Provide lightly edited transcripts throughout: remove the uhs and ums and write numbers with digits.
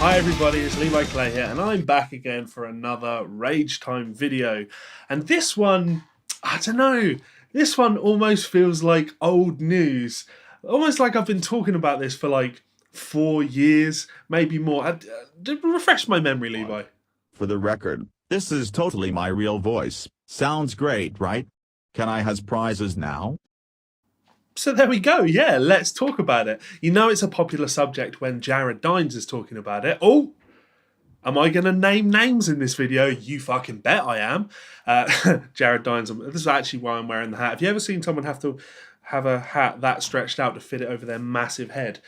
Hi everybody, it's Levi Clay here, and I'm back again for another Rage Time video. And this one, I don't know, this one almost feels like old news. Almost like I've been talking about this for like 4 years, maybe more. Refresh my memory, Levi. For the record, this is totally my real voice. Sounds great, right? Can I has prizes now? So there we go, yeah, let's talk about it. You know it's a popular subject when Jared Dines is talking about it. Oh, am I going to name names in this video? You fucking bet I am. Jared Dines, this is actually why I'm wearing the hat. Have you ever seen someone have to have a hat that stretched out to fit it over their massive head?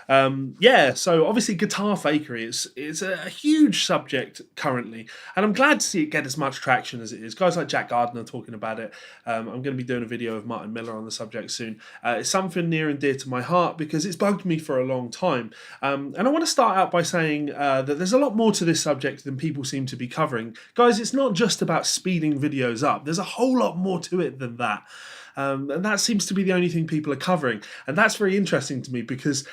Yeah, so obviously guitar fakery is a huge subject currently, and I'm glad to see it get as much traction as it is. Guys like Jack Gardner talking about it. I'm going to be doing a video of Martin Miller on the subject soon. It's something near and dear to my heart because it's bugged me for a long time. And I want to start out by saying that there's a lot more to this subject than people seem to be covering. Guys, it's not just about speeding videos up. There's a whole lot more to it than that. And that seems to be the only thing people are covering. And that's very interesting to me because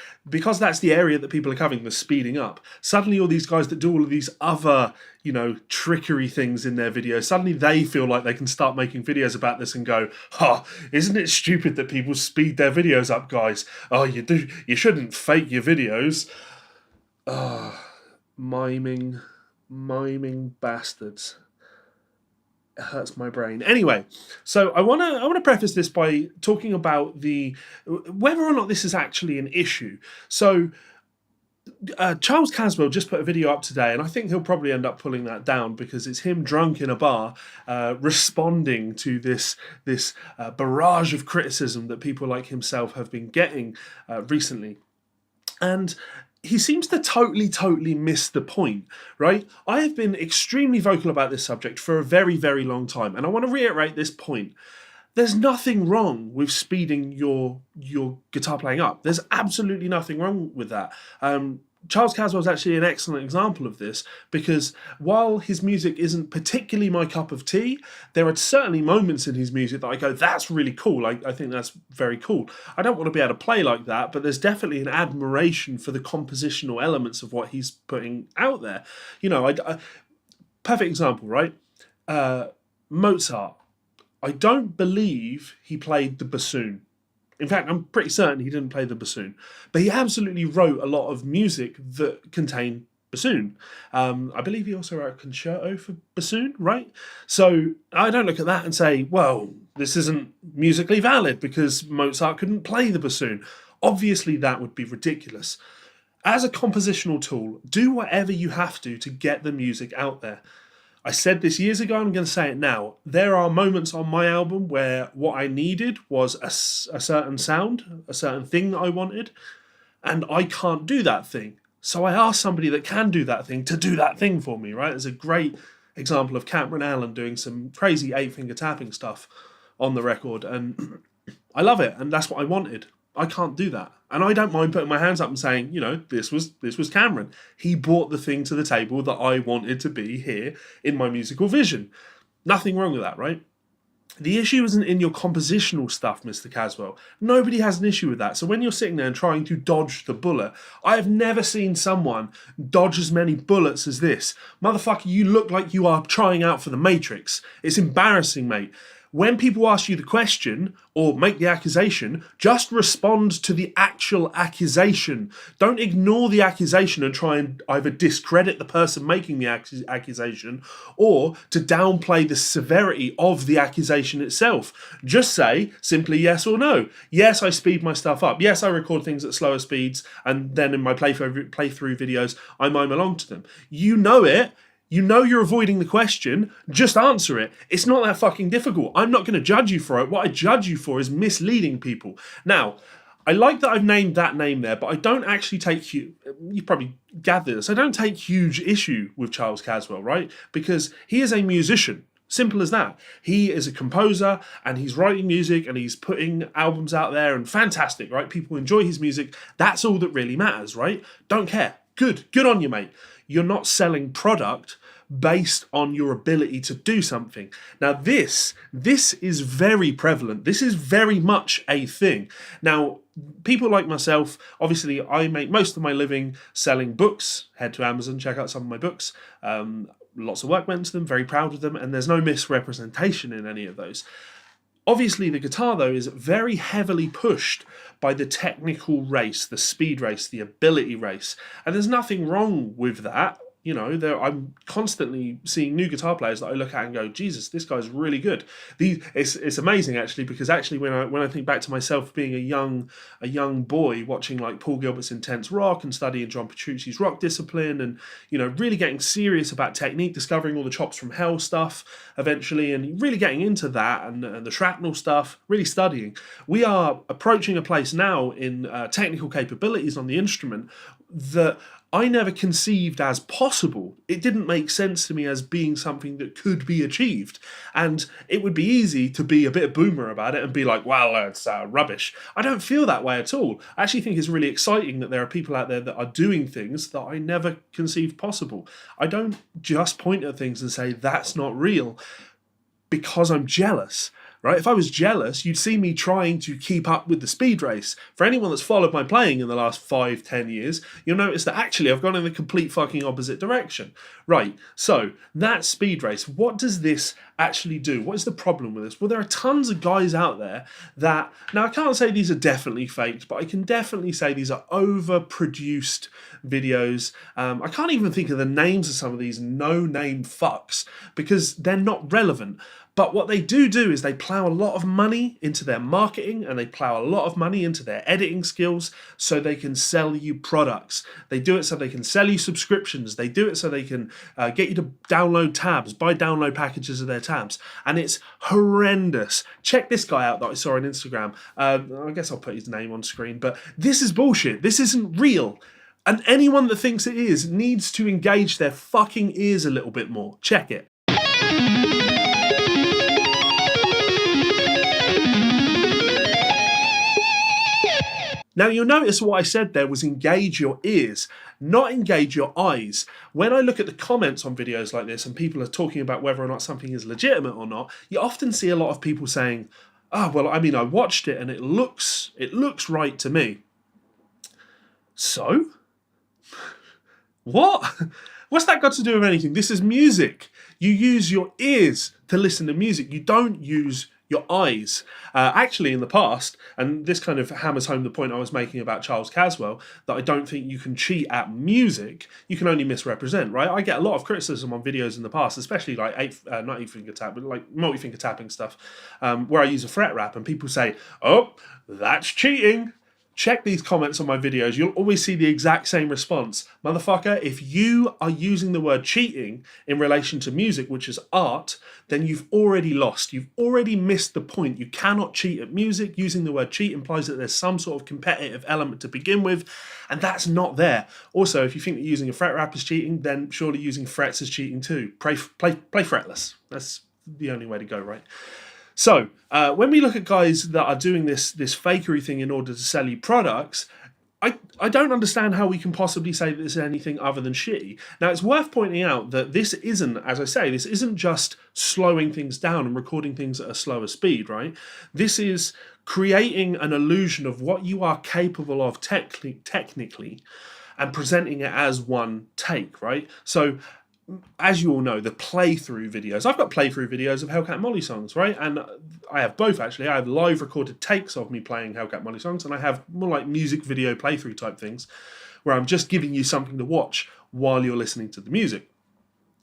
that's the area that people are covering, the speeding up. Suddenly all these guys that do all of these other, trickery things in their videos, suddenly they feel like they can start making videos about this and go, isn't it stupid that people speed their videos up, guys? Oh, you shouldn't fake your videos. Miming bastards. It hurts my brain. Anyway, so I want to preface this by talking about whether or not this is actually an issue. So Charles Caswell just put a video up today, and I think he'll probably end up pulling that down because it's him drunk in a bar responding to this barrage of criticism that people like himself have been getting recently. And he seems to totally miss the point, right? I have been extremely vocal about this subject for a very, very long time, and I want to reiterate this point. There's nothing wrong with speeding your guitar playing up. There's absolutely nothing wrong with that. Charles Caswell is actually an excellent example of this because while his music isn't particularly my cup of tea, there are certainly moments in his music that I go, that's really cool. I think that's very cool. I don't want to be able to play like that, but there's definitely an admiration for the compositional elements of what he's putting out there. Perfect example, right? Mozart. I don't believe he played the bassoon. In fact, I'm pretty certain he didn't play the bassoon. But he absolutely wrote a lot of music that contained bassoon. I believe he also wrote a concerto for bassoon, right? So I don't look at that and say, well, this isn't musically valid because Mozart couldn't play the bassoon. Obviously, that would be ridiculous. As a compositional tool, do whatever you have to get the music out there. I said this years ago, I'm going to say it now. There are moments on my album where what I needed was a certain sound, a certain thing that I wanted, and I can't do that thing. So I asked somebody that can do that thing to do that thing for me, right? There's a great example of Cameron Allen doing some crazy 8-finger tapping stuff on the record, and I love it, and that's what I wanted. I can't do that. And I don't mind putting my hands up and saying, this was Cameron. He brought the thing to the table that I wanted to be here in my musical vision. Nothing wrong with that, right? The issue isn't in your compositional stuff, Mr. Caswell. Nobody has an issue with that. So when you're sitting there and trying to dodge the bullet, I have never seen someone dodge as many bullets as this. Motherfucker, you look like you are trying out for the Matrix. It's embarrassing, mate. When people ask you the question or make the accusation, just respond to the actual accusation. Don't ignore the accusation and try and either discredit the person making the accusation or to downplay the severity of the accusation itself. Just say simply yes or no. Yes, I speed my stuff up. Yes, I record things at slower speeds, and then in my playthrough videos, I mime along to them. You know it. You know you're avoiding the question, just answer it. It's not that fucking difficult. I'm not going to judge you for it. What I judge you for is misleading people. Now, I like that I've named that name there, but I don't actually take you probably gathered this, I don't take huge issue with Charles Caswell, right? Because he is a musician. Simple as that. He is a composer and he's writing music and he's putting albums out there and fantastic, right? People enjoy his music. That's all that really matters, right? Don't care. Good on you, mate. You're not selling product, based on your ability to do something. Now this is very prevalent. This is very much a thing. Now, people like myself, obviously I make most of my living selling books. Head to Amazon, check out some of my books. Lots of work went into them, very proud of them, and there's no misrepresentation in any of those. Obviously, the guitar, though, is very heavily pushed by the technical race, the speed race, the ability race. And there's nothing wrong with that. You know, I'm constantly seeing new guitar players that I look at and go, Jesus, this guy's really good. It's amazing, actually, because actually when I think back to myself being a young boy watching like Paul Gilbert's Intense Rock and studying John Petrucci's Rock Discipline and, you know, really getting serious about technique, discovering all the Chops from Hell stuff eventually and really getting into that and the shrapnel stuff, really studying. We are approaching a place now in technical capabilities on the instrument that I never conceived as possible. It didn't make sense to me as being something that could be achieved. And it would be easy to be a bit of boomer about it and be like, well, it's rubbish. I don't feel that way at all. I actually think it's really exciting that there are people out there that are doing things that I never conceived possible. I don't just point at things and say, that's not real, because I'm jealous. Right? If I was jealous, you'd see me trying to keep up with the speed race. For anyone that's followed my playing in the last 5-10 years, you'll notice that actually I've gone in the complete fucking opposite direction. Right, so that speed race, what does this actually do? What is the problem with this? Well, there are tons of guys out there that, now I can't say these are definitely faked, but I can definitely say these are overproduced videos. I can't even think of the names of some of these no-name fucks because they're not relevant. But what they do is they plow a lot of money into their marketing and they plow a lot of money into their editing skills so they can sell you products. They do it so they can sell you subscriptions. They do it so they can get you to download tabs, buy download packages of their tabs. And it's horrendous. Check this guy out that I saw on Instagram. I guess I'll put his name on screen, but this is bullshit. This isn't real. And anyone that thinks it is needs to engage their fucking ears a little bit more. Check it. Now, you'll notice what I said there was engage your ears, not engage your eyes. When I look at the comments on videos like this and people are talking about whether or not something is legitimate or not, you often see a lot of people saying, oh, well, I mean, I watched it and it looks right to me. So? What? What's that got to do with anything? This is music. You use your ears to listen to music. You don't use your eyes. Actually, in the past, and this kind of hammers home the point I was making about Charles Caswell, that I don't think you can cheat at music, you can only misrepresent, right? I get a lot of criticism on videos in the past, especially like not eight finger tap, but like multi-finger tapping stuff, where I use a fret wrap, and people say, oh, that's cheating. Check these comments on my videos. You'll always see the exact same response. Motherfucker, if you are using the word cheating in relation to music, which is art, then you've already lost. You've already missed the point. You cannot cheat at music. Using the word cheat implies that there's some sort of competitive element to begin with, and that's not there. Also, if you think that using a fret wrap is cheating, then surely using frets is cheating too. Play fretless. That's the only way to go, right? So, when we look at guys that are doing this fakery thing in order to sell you products, I don't understand how we can possibly say that this is anything other than shitty. Now, it's worth pointing out that this isn't, as I say, this isn't just slowing things down and recording things at a slower speed, right? This is creating an illusion of what you are capable of technically and presenting it as one take, right? So, as you all know, the playthrough videos. I've got playthrough videos of Hellcat Molly songs, right? And I have both, actually. I have live recorded takes of me playing Hellcat Molly songs, and I have more like music video playthrough type things, where I'm just giving you something to watch while you're listening to the music.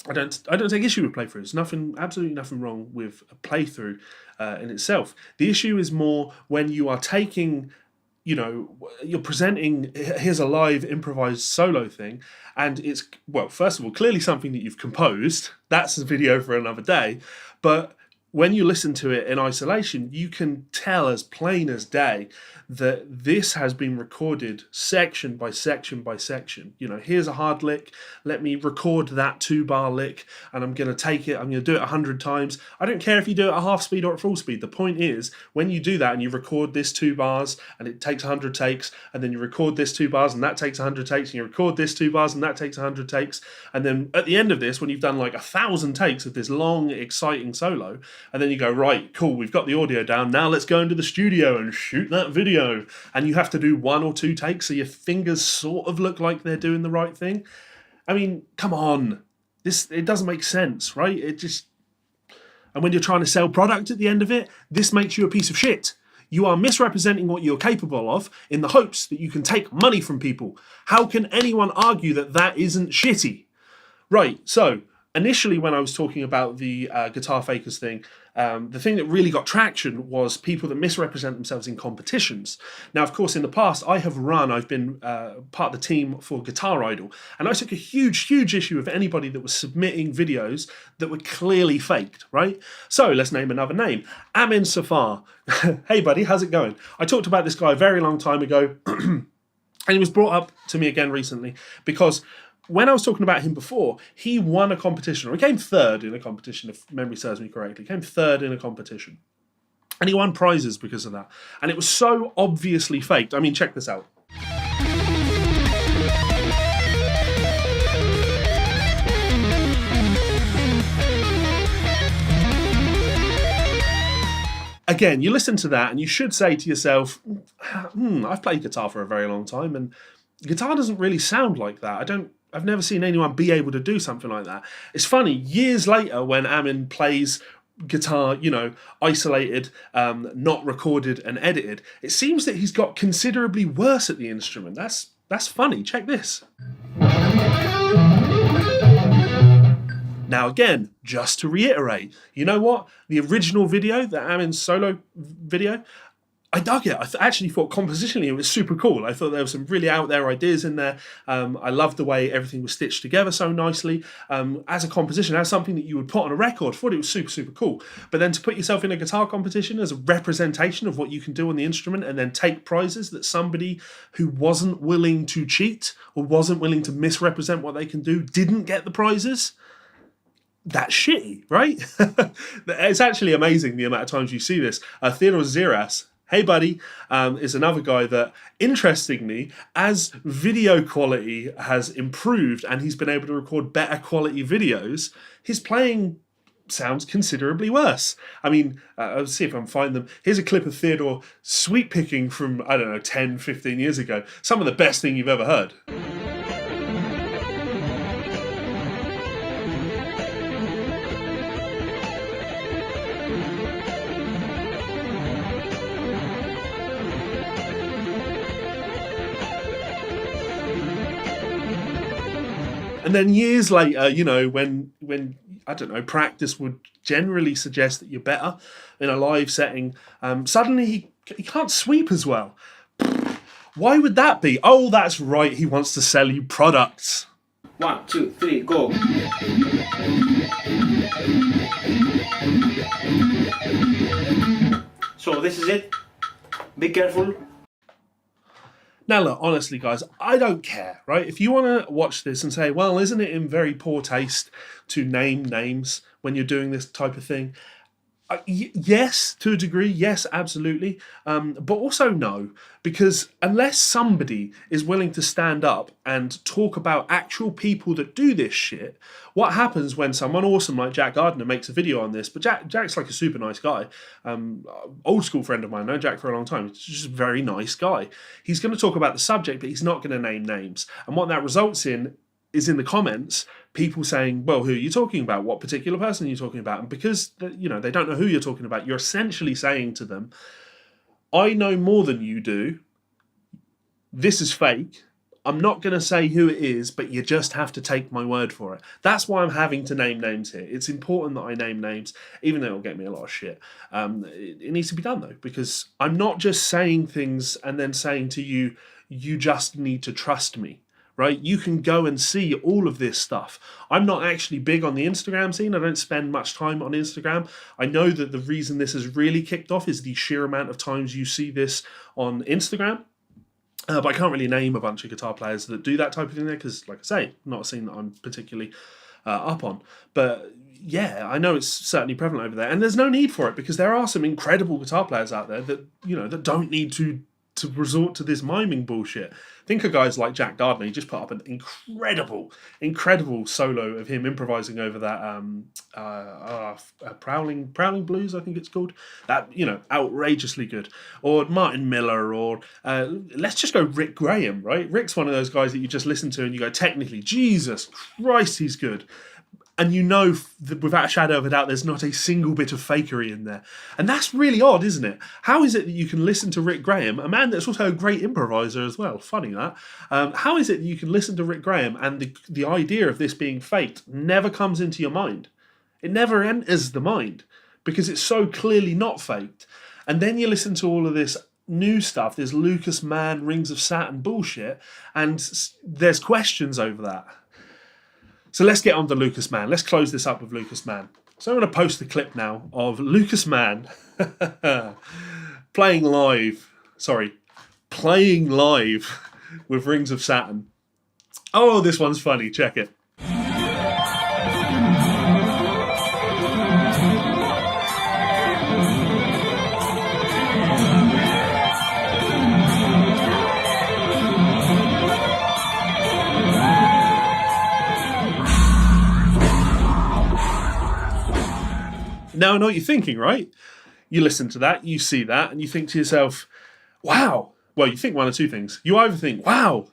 I don't take issue with playthroughs. Absolutely nothing wrong with a playthrough in itself. The issue is more when you are taking, you know, you're presenting, here's a live improvised solo thing, and it's, well, first of all, clearly something that you've composed. That's a video for another day. But when you listen to it in isolation, you can tell as plain as day that this has been recorded section by section by section. You know, here's a hard lick, let me record that 2-bar lick, and I'm going to take it, I'm going to do it 100 times. I don't care if you do it at half speed or at full speed. The point is, when you do that and you record this 2 bars and it takes 100 takes, and then you record this 2 bars and that takes 100 takes, and you record this 2 bars and that takes 100 takes, and then at the end of this, when you've done like 1,000 takes of this long, exciting solo, and then you go, right, cool, we've got the audio down, now let's go into the studio and shoot that video. And you have to do 1 or 2 takes so your fingers sort of look like they're doing the right thing. I mean, come on. It doesn't make sense, right? And when you're trying to sell product at the end of it, this makes you a piece of shit. You are misrepresenting what you're capable of in the hopes that you can take money from people. How can anyone argue that that isn't shitty? Right, so initially when I was talking about the guitar fakers thing, the thing that really got traction was people that misrepresent themselves in competitions. Now, of course, in the past, I've been part of the team for Guitar Idol, and I took a huge issue of anybody that was submitting videos that were clearly faked, right? So let's name another name. Amin Safar. Hey, buddy, how's it going? I talked about this guy a very long time ago, and he was brought up to me again recently because when I was talking about him before, he won a competition, or he came third in a competition, if memory serves me correctly. He came third in a competition. And he won prizes because of that. And it was so obviously faked. I mean, check this out. Again, you listen to that and you should say to yourself, I've played guitar for a very long time and guitar doesn't really sound like that. I've never seen anyone be able to do something like that. It's funny, years later when Amin plays guitar, you know, isolated, not recorded and edited, it seems that he's got considerably worse at the instrument. That's funny. Check this. Now again, just to reiterate, you know what? The original video, the Amin's solo video, I dug it. I actually thought compositionally it was super cool. I thought there were some really out there ideas in there. I loved the way everything was stitched together so nicely. As a composition, as something that you would put on a record, I thought it was super cool. But then to put yourself in a guitar competition as a representation of what you can do on the instrument and then take prizes that somebody who wasn't willing to cheat or wasn't willing to misrepresent what they can do didn't get the prizes, that's shitty, right? It's actually amazing the amount of times you see this. Theodore Ziras, hey buddy, is another guy that, interestingly, as video quality has improved and he's been able to record better quality videos, his playing sounds considerably worse. I mean, I'll see if I can find them. Here's a clip of Theodore sweep picking from, 10, 15 years ago. Some of the best thing you've ever heard. And then years later, when practice would generally suggest that you're better in a live setting, suddenly he can't sweep as well. Why would that be? Oh, that's right, he wants to sell you products. 1, 2, 3, go. So this is it. Be careful. Now look, honestly guys, I don't care, right? If you want to watch this and say, well, isn't it in very poor taste to name names when you're doing this type of thing? Yes, to a degree, yes, absolutely. But also no, because unless somebody is willing to stand up and talk about actual people that do this shit, what happens when someone awesome like Jack Gardner makes a video on this? But Jack's like a super nice guy, old school friend of mine, known Jack for a long time. He's just a very nice guy. He's going to talk about the subject, but he's not going to name names. And what that results in is in the comments, people saying, well, who are you talking about? What particular person are you talking about? And because, they don't know who you're talking about, you're essentially saying to them, I know more than you do. This is fake. I'm not going to say who it is, but you just have to take my word for it. That's why I'm having to name names here. It's important that I name names, even though it'll get me a lot of shit. It needs to be done, though, because I'm not just saying things and then saying to you, you just need to trust me. right? You can go and see all of this stuff. I'm not actually big on the Instagram scene. I don't spend much time on Instagram. I know that the reason this has really kicked off is the sheer amount of times you see this on Instagram. But I can't really name a bunch of guitar players that do that type of thing there because, like I say, not a scene that I'm particularly up on. But yeah, I know it's certainly prevalent over there, and there's no need for it because there are some incredible guitar players out there that that don't need to resort to this miming bullshit. Think of guys like Jack Gardner. He just put up an incredible solo of him improvising over that Prowling Blues, I think it's called. That outrageously good. Or Martin Miller, or let's just go Rick Graham. Right, Rick's one of those guys that you just listen to and you go, technically, Jesus Christ, he's good. And without a shadow of a doubt, there's not a single bit of fakery in there. And that's really odd, isn't it? How is it that you can listen to Rick Graham, a man that's also a great improviser as well? Funny that. How is it that you can listen to Rick Graham and the idea of this being faked never comes into your mind? It never enters the mind because it's so clearly not faked. And then you listen to all of this new stuff, this Lucas Mann, Rings of Saturn bullshit, and there's questions over that. So let's get on to Lucas Mann. Let's close this up with Lucas Mann. So I'm going to post the clip now of Lucas Mann playing live with Rings of Saturn. Oh, this one's funny. Check it. Now I know what you're thinking, right? You listen to that, you see that, and you think to yourself, wow. Well, you think one of two things. You either think, wow,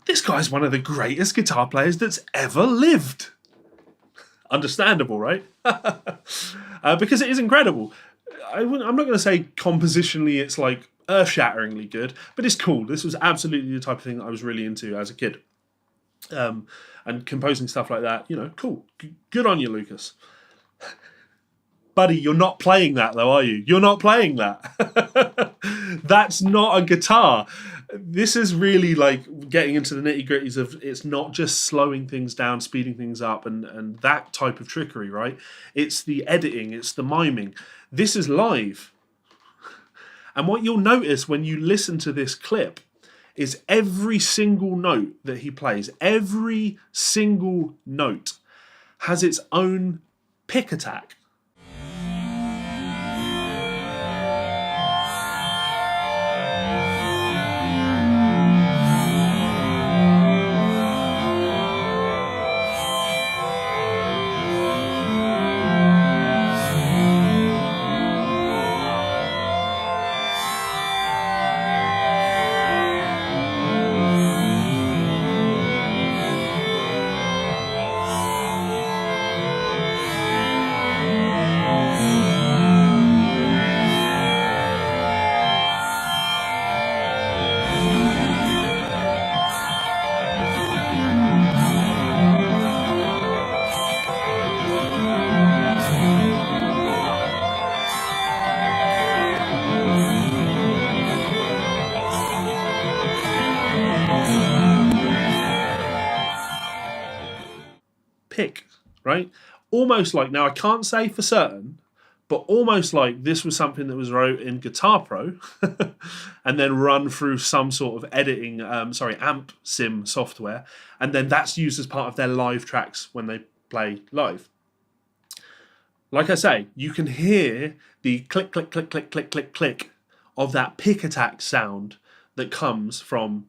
this guy's one of the greatest guitar players that's ever lived. Understandable, right? Because it is incredible. I'm not going to say compositionally it's like earth-shatteringly good, but it's cool. This was absolutely the type of thing that I was really into as a kid. And composing stuff like that, cool. Good on you, Lucas. Buddy, you're not playing that though, are you? You're not playing that. That's not a guitar. This is really like getting into the nitty-gritties of it's not just slowing things down, speeding things up, and that type of trickery, right? It's the editing, it's the miming. This is live. And what you'll notice when you listen to this clip is every single note that he plays, every single note has its own pick attack. Pick, right? Almost like, now I can't say for certain, but almost like this was something that was wrote in Guitar Pro and then run through some sort of editing, amp sim software, and then that's used as part of their live tracks when they play live. Like I say, you can hear the click, click, click, click, click, click, click of that pick attack sound that comes from,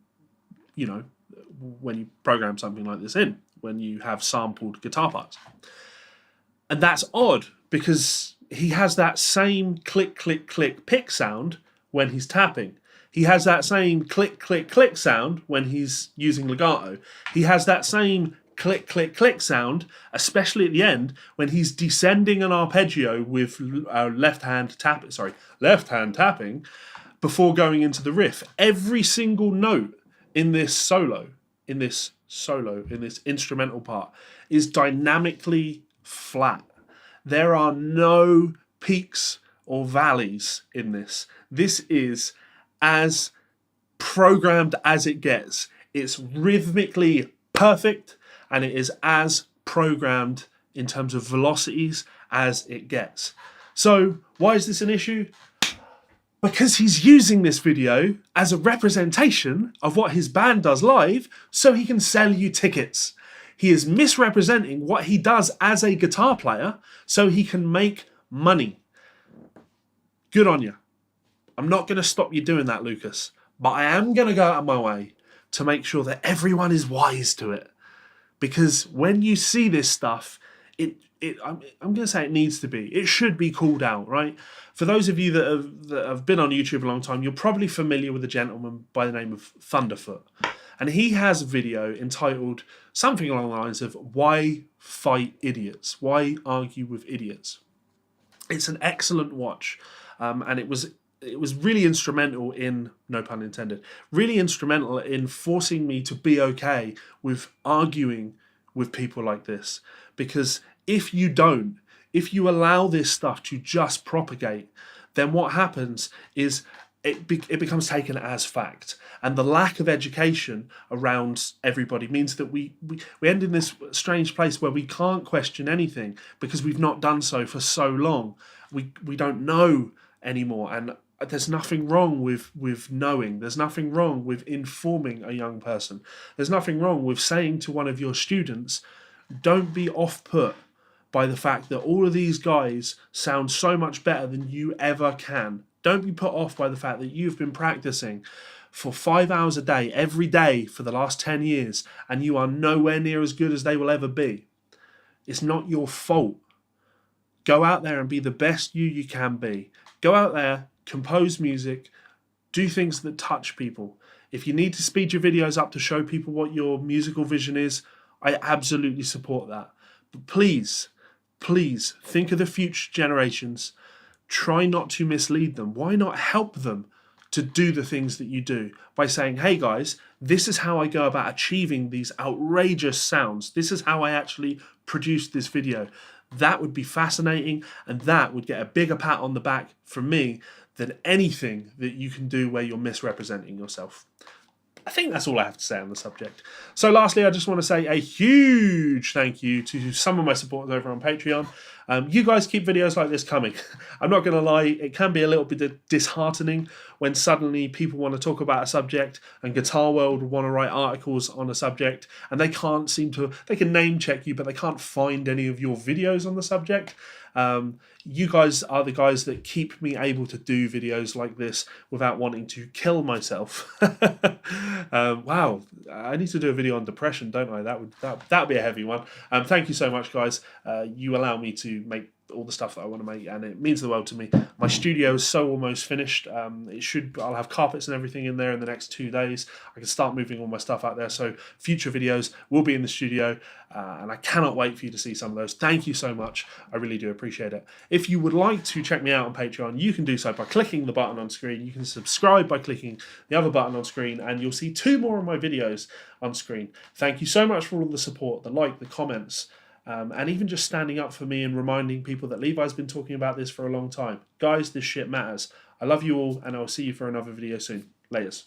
when you program something like this in, when you have sampled guitar parts. And that's odd because he has that same click, click, click pick sound when he's tapping. He has that same click, click, click sound when he's using legato. He has that same click, click, click sound, especially at the end, when he's descending an arpeggio with left hand tapping before going into the riff. Every single note in this instrumental part is dynamically flat. There are no peaks or valleys in this. This is as programmed as it gets. It's rhythmically perfect, and it is as programmed in terms of velocities as it gets. So why is this an issue? Because he's using this video as a representation of what his band does live so he can sell you tickets. He is misrepresenting what he does as a guitar player so he can make money. Good on you. I'm not going to stop you doing that, Lucas, but I am going to go out of my way to make sure that everyone is wise to it. Because when you see this stuff, I'm going to say it needs to be. It should be called out, right? For those of you that have been on YouTube a long time, you're probably familiar with a gentleman by the name of Thunderfoot. And he has a video entitled something along the lines of Why Fight Idiots? Why Argue with Idiots? It's an excellent watch. And it was really instrumental in, no pun intended, really instrumental in forcing me to be okay with arguing with people like this. Because if you allow this stuff to just propagate, then what happens is it becomes taken as fact. And the lack of education around everybody means that we end in this strange place where we can't question anything because we've not done so for so long. We don't know anymore. And there's nothing wrong with knowing. There's nothing wrong with informing a young person. There's nothing wrong with saying to one of your students, don't be off-put by the fact that all of these guys sound so much better than you ever can. Don't be put off by the fact that you've been practicing for 5 hours a day, every day for the last 10 years, and you are nowhere near as good as they will ever be. It's not your fault. Go out there and be the best you can be. Go out there, compose music, do things that touch people. If you need to speed your videos up to show people what your musical vision is, I absolutely support that. But please think of the future generations. Try not to mislead them. Why not help them to do the things that you do by saying, hey guys, this is how I go about achieving these outrageous sounds. This is how I actually produced this video. That would be fascinating, and that would get a bigger pat on the back from me than anything that you can do where you're misrepresenting yourself. I think that's all I have to say on the subject. So lastly, I just want to say a huge thank you to some of my supporters over on Patreon. You guys keep videos like this coming. I'm not going to lie, it can be a little bit disheartening when suddenly people want to talk about a subject and Guitar World want to write articles on a subject and they can't they can name check you, but they can't find any of your videos on the subject. You guys are the guys that keep me able to do videos like this without wanting to kill myself. Wow, I need to do a video on depression, don't I? That'd be a heavy one. Thank you so much, guys. You allow me to make all the stuff that I want to make, and it means the world to me. My studio is so almost finished. I'll have carpets and everything in there in the next 2 days. I can start moving all my stuff out there, so future videos will be in the studio, and I cannot wait for you to see some of those. Thank you so much. I really do appreciate it. If you would like to check me out on Patreon, you can do so by clicking the button on screen. You can subscribe by clicking the other button on screen, and you'll see 2 more of my videos on screen. Thank you so much for all the support, the like, the comments, and even just standing up for me and reminding people that Levi's been talking about this for a long time. Guys, this shit matters. I love you all, and I'll see you for another video soon. Laters.